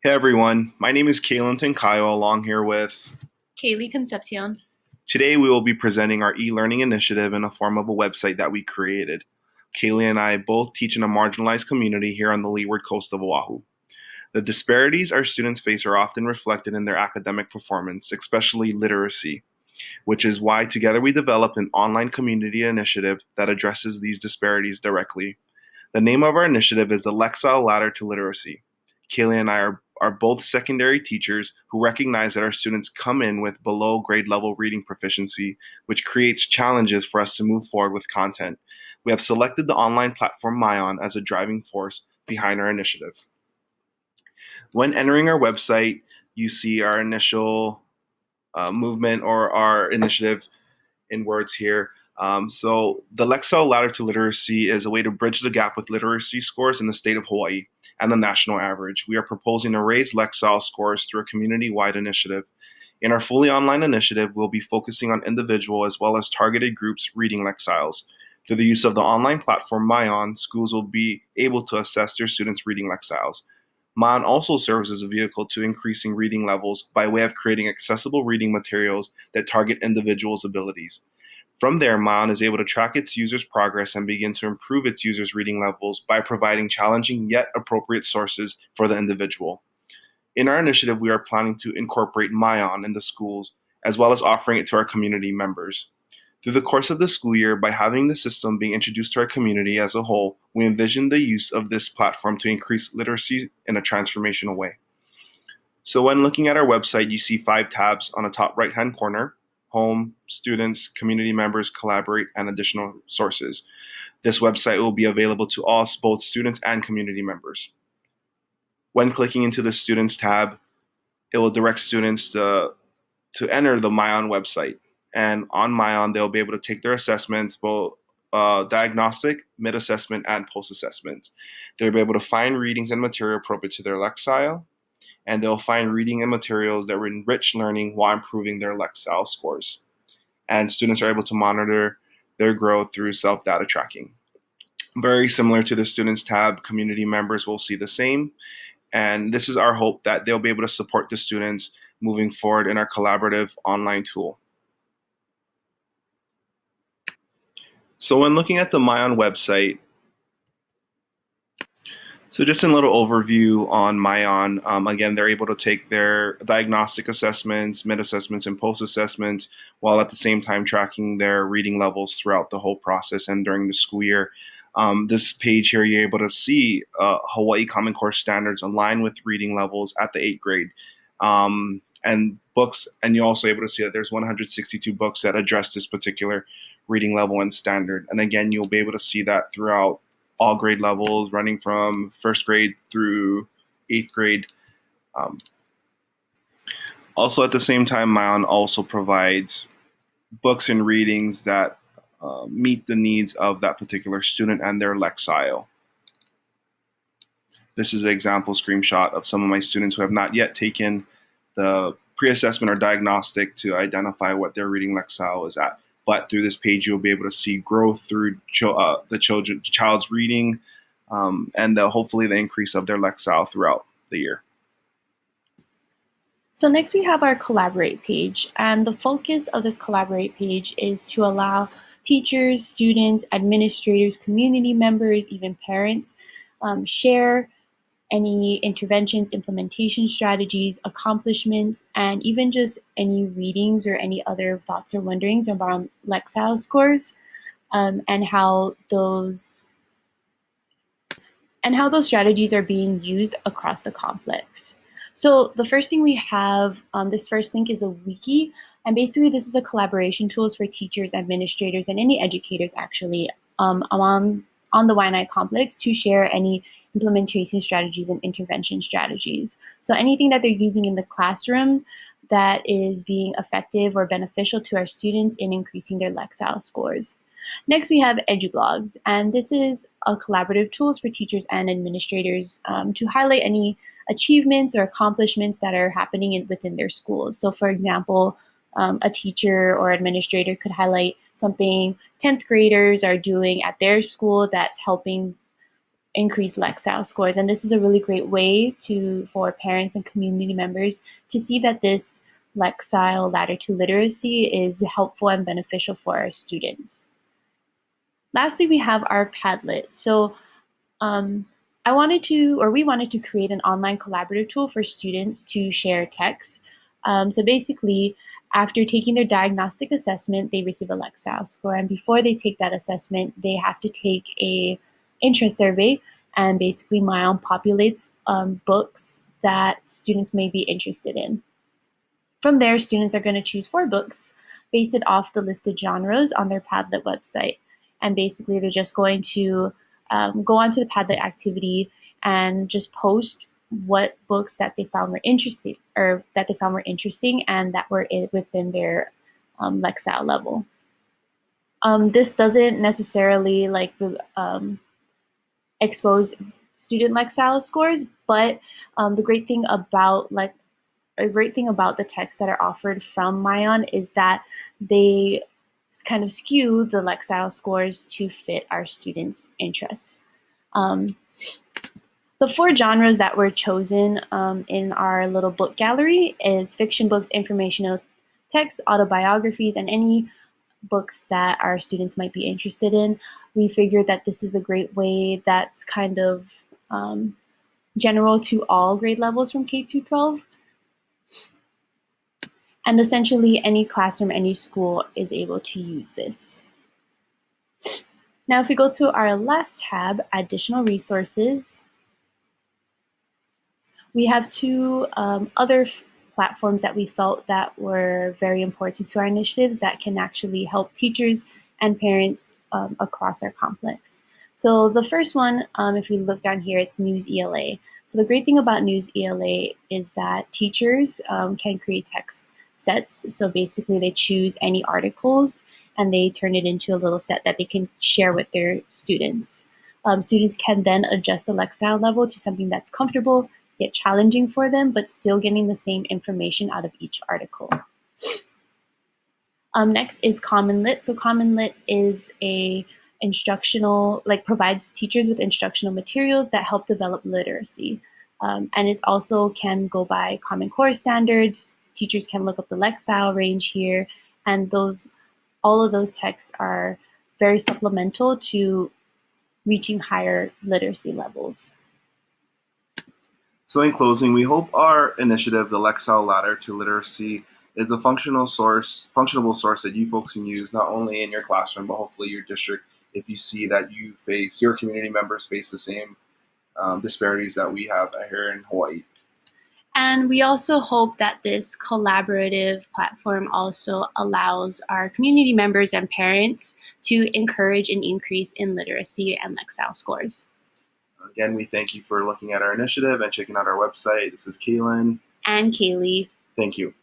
Hey everyone, my name is Kalen Tancayo along here with. Kaylee Concepcion. Today we will be presenting our e-learning initiative in the form of a website that we created. Kaylee and I both teach in a marginalized community here on the leeward coast of Oahu. The disparities our students face are often reflected in their academic performance, especially literacy, which is why together we developed an online community initiative that addresses these disparities directly. The name of our initiative is the Lexile Ladder to Literacy. Kaylee and I are both secondary teachers who recognize that our students come in with below grade level reading proficiency, which creates challenges for us to move forward with content. We have selected the online platform Myon as a driving force behind our initiative. When entering our website, you see our initial movement or our initiative in words here. So the Lexile Ladder to Literacy is a way to bridge the gap with literacy scores in the state of Hawaii and the national average. We are proposing to raise Lexile scores through a community-wide initiative. In our fully online initiative, we'll be focusing on individual as well as targeted groups reading Lexiles. Through the use of the online platform Myon, schools will be able to assess their students' reading Lexiles. Myon also serves as a vehicle to increasing reading levels by way of creating accessible reading materials that target individuals' abilities. From there, Myon is able to track its users' progress and begin to improve its users' reading levels by providing challenging yet appropriate sources for the individual. In our initiative, we are planning to incorporate Myon in the schools, as well as offering it to our community members. Through the course of the school year, by having the system being introduced to our community as a whole, we envision the use of this platform to increase literacy in a transformational way. So when looking at our website, you see 5 tabs on the top right-hand corner: home, students, community members, collaborate, and additional sources. This website will be available to all, both students and community members. When clicking into the students tab, it will direct students to enter the Myon website. And on Myon, they'll be able to take their assessments, both diagnostic, mid-assessment, and post-assessment. They'll be able to find readings and material appropriate to their Lexile, and they'll find reading and materials that will enrich learning while improving their Lexile scores. And students are able to monitor their growth through self-data tracking. Very similar to the Students tab, community members will see the same. And this is our hope that they'll be able to support the students moving forward in our collaborative online tool. So when looking at the Myon website, so just a little overview on Myon. Again, they're able to take their diagnostic assessments, mid-assessments, and post-assessments, while at the same time tracking their reading levels throughout the whole process and during the school year. This page here, you're able to see Hawaii Common Core standards align with reading levels at the 8th grade. And books, and you're also able to see that there's 162 books that address this particular reading level and standard. And again, you'll be able to see that throughout all grade levels, running from 1st grade through 8th grade. Also, at the same time, Myon also provides books and readings that meet the needs of that particular student and their Lexile. This is an example screenshot of some of my students who have not yet taken the pre-assessment or diagnostic to identify what their reading Lexile is at. But through this page, you'll be able to see growth through the child's reading and hopefully the increase of their Lexile throughout the year. So next we have our Collaborate page, and the focus of this Collaborate page is to allow teachers, students, administrators, community members, even parents share any interventions, implementation strategies, accomplishments, and even just any readings or any other thoughts or wonderings around Lexile scores, and how those strategies are being used across the complex. So the first thing we have, this first link is a wiki, and basically this is a collaboration tools for teachers, administrators, and any educators actually on the Waianae complex to share any implementation strategies and intervention strategies. So anything that they're using in the classroom that is being effective or beneficial to our students in increasing their Lexile scores. Next, we have EduBlogs, and this is a collaborative tools for teachers and administrators to highlight any achievements or accomplishments that are happening within their schools. So for example, a teacher or administrator could highlight something 10th graders are doing at their school that's helping increase Lexile scores. And this is a really great way for parents and community members to see that this Lexile ladder to literacy is helpful and beneficial for our students. Lastly, we have our Padlet. So we wanted to create an online collaborative tool for students to share texts. So basically, after taking their diagnostic assessment, they receive a Lexile score, and before they take that assessment, they have to take a interest survey, and basically Myon populates books that students may be interested in. From there, students are going to choose 4 books based it off the listed genres on their Padlet website. And basically, they're just going to go onto the Padlet activity and just post what books that they found were interesting and that were within their Lexile level. This doesn't necessarily expose student Lexile scores, but the great thing about the texts that are offered from Myon is that they kind of skew the Lexile scores to fit our students' interests. The 4 genres that were chosen in our little book gallery is fiction books, informational texts, autobiographies, and any books that our students might be interested in. We figured that this is a great way that's kind of general to all grade levels from K through 12. And essentially, any classroom, any school is able to use this. Now, if we go to our last tab, additional resources, we have 2 other platforms that we felt that were very important to our initiatives that can actually help teachers and parents across our complex. So the first one, if we look down here, it's News ELA. So the great thing about News ELA is that teachers can create text sets. So basically they choose any articles and they turn it into a little set that they can share with their students. Students can then adjust the Lexile level to something that's comfortable, yet challenging for them, but still getting the same information out of each article. Next is Common Lit. So Common Lit is provides teachers with instructional materials that help develop literacy. And it also can go by Common Core standards. Teachers can look up the Lexile range here, and all of those texts are very supplemental to reaching higher literacy levels. So in closing, we hope our initiative, the Lexile Ladder to Literacy, is a functionable source that you folks can use not only in your classroom, but hopefully your district, if you see that your community members face the same disparities that we have here in Hawaii. And we also hope that this collaborative platform also allows our community members and parents to encourage an increase in literacy and Lexile scores. Again, we thank you for looking at our initiative and checking out our website. This is Kaylin. And Kaylee. Thank you.